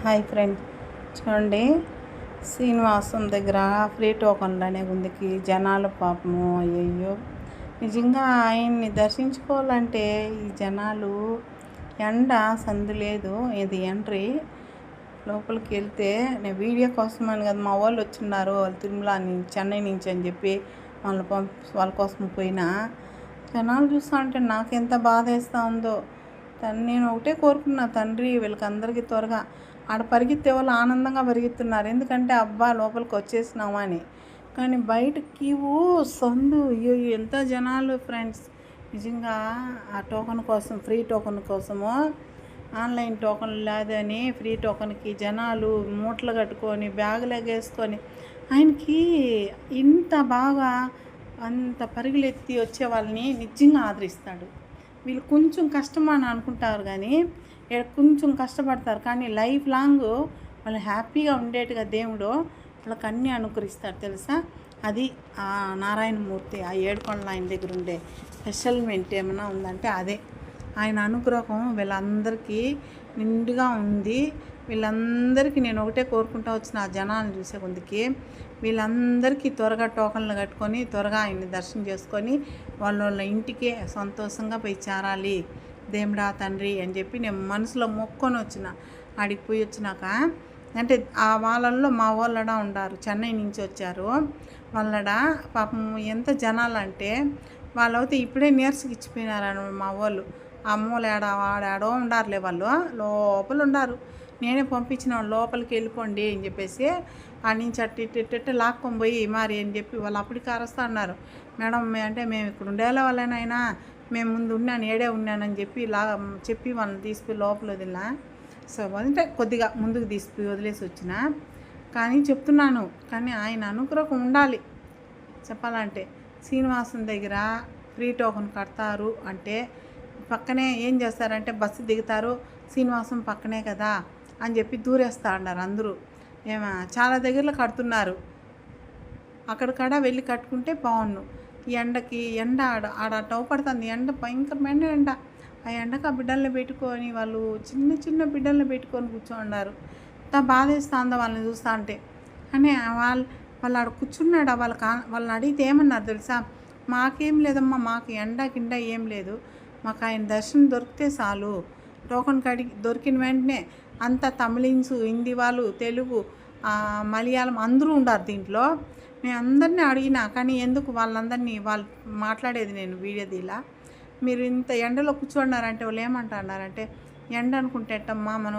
Hi friend, చూడండి శ్రీనివాసం దగ్గర free టోకన్లు అనే గుందికి జనాలు పాపము అయ్యయ్యో. నిజంగా ఆయన్ని దర్శించుకోవాలంటే ఈ జనాలు ఎండ సందు లేదు, ఇది ఎంట్రీ. లోపలికి వెళ్తే నేను వీడియో కోసం అని కదా, మా వాళ్ళు వచ్చిన్నారు, వాళ్ళు తిరుమల చెన్నై నుంచి అని చెప్పి వాళ్ళ కోసం పోయినా జనాలు చూస్తా ఉంటే నాకు ఎంత బాధ వేస్తూ ఉందో. నేను ఒకటే కోరుకున్నా, తండ్రి వీళ్ళకి అందరికీ త్వరగా ఆడ పరిగెత్తే వాళ్ళు ఆనందంగా పరిగెత్తున్నారు, ఎందుకంటే అబ్బా లోపలికి వచ్చేసినామా అని. కానీ బయట క్యూ సందు అయ్యో ఎంత జనాలు ఫ్రెండ్స్. నిజంగా ఆ టోకన్ కోసం, ఫ్రీ టోకన్ కోసము, ఆన్లైన్ టోకన్ లేదని ఫ్రీ టోకన్కి జనాలు మూటలు కట్టుకొని బ్యాగులు ఎగేసుకొని ఆయనకి ఇంత బాగా అంత పరుగులెత్తి వచ్చే వాళ్ళని నిజంగా ఆదరిస్తాడు. వీళ్ళు కొంచెం కష్టం అని అనుకుంటారు, కానీ కొంచెం కష్టపడతారు, కానీ లైఫ్ లాంగ్ వాళ్ళు హ్యాపీగా ఉండేట్టుగా దేవుడు వాళ్ళకి అన్నీ అనుకరిస్తాడు తెలుసా. అది ఆ నారాయణమూర్తి, ఆ ఏడుకొండల ఆయన దగ్గర ఉండే స్పెషల్మెంట్ ఏమైనా ఉందంటే అదే. ఆయన అనుగ్రహం వీళ్ళందరికీ నిండుగా ఉంది. వీళ్ళందరికీ నేను ఒకటే కోరుకుంటా వచ్చిన, ఆ జనాలను చూసే కొందికి వీళ్ళందరికీ త్వరగా టోకన్లు కట్టుకొని త్వరగా ఆయన్ని దర్శనం చేసుకొని వాళ్ళ ఇంటికే సంతోషంగా పోయి చేరాలి దేవుడా తండ్రి అని చెప్పి నేను మనసులో మొక్కొని వచ్చిన. ఆడికి పోయి వచ్చినాక అంటే ఆ వాళ్ళల్లో మా వాళ్ళడ ఉండారు, చెన్నై నుంచి వచ్చారు. వాళ్ళడ పాపం ఎంత జనాలు అంటే వాళ్ళైతే ఇప్పుడే నీరసకి ఇచ్చిపోయినారు మా వాళ్ళు. అమ్మోళ్ళు వాడాడో ఉండారులే, వాళ్ళు లోపల ఉండారు. నేనే పంపించిన లోపలికి వెళ్ళిపోండి అని చెప్పేసి ఆ నుంచి అట్ట లాక్కొని పోయి మరి అని చెప్పి వాళ్ళు అప్పటికి అరుస్తూ అన్నారు. మేడం అంటే మేము ఇక్కడ ఉండేలా వాళ్ళైనా మేము ముందు ఉన్నాను, ఏడే ఉన్నానని చెప్పి వాళ్ళని తీసుకుని లోపల వదిలినా. సో అంటే కొద్దిగా ముందుకు తీసుకుని వదిలేసి వచ్చిన. కానీ చెప్తున్నాను, కానీ ఆయన అనుగ్రహం ఉండాలి. చెప్పాలంటే శ్రీనివాసం దగ్గర ఫ్రీ టోకన్ కడతారు అంటే పక్కనే ఏం చేస్తారంటే బస్సు దిగుతారు, శ్రీనివాసం పక్కనే కదా అని చెప్పి దూరేస్తూ ఉన్నారు అందరూ. చాలా దగ్గరలో కడుతున్నారు, అక్కడికాడ వెళ్ళి కట్టుకుంటే బాగుండు. ఈ ఎండ ఆడ టవ్ పడుతుంది, ఎండ భయంకరమైన ఎండ. ఆ ఎండకు ఆ బిడ్డల్ని పెట్టుకొని వాళ్ళు చిన్న చిన్న బిడ్డల్ని పెట్టుకొని కూర్చోన్నారు. ఎంత బాధ వేస్తుందో వాళ్ళని చూస్తూ ఉంటే. కానీ వాళ్ళు ఆడ కూర్చున్నాడు. వాళ్ళని అడిగితే ఏమన్నారు తెలుసా, మాకేం లేదమ్మా, మాకు ఎండ కింద ఏం లేదు, మాకు ఆయన దర్శనం దొరికితే చాలు. టోకన్ దొరికిన వెంటనే అంతా తమిళన్స్, హిందీ వాళ్ళు, తెలుగు, మలయాళం అందరూ ఉండారు దీంట్లో. మేము అందరినీ అడిగినా, కానీ ఎందుకు వాళ్ళందరినీ వాళ్ళు మాట్లాడేది నేను వీడియో తీలా. మీరు ఇంత ఎండలో కూర్చోన్నారంటే వాళ్ళు ఏమంటున్నారంటే, ఎండ అనుకుంటే ఎట్టమ్మా మనం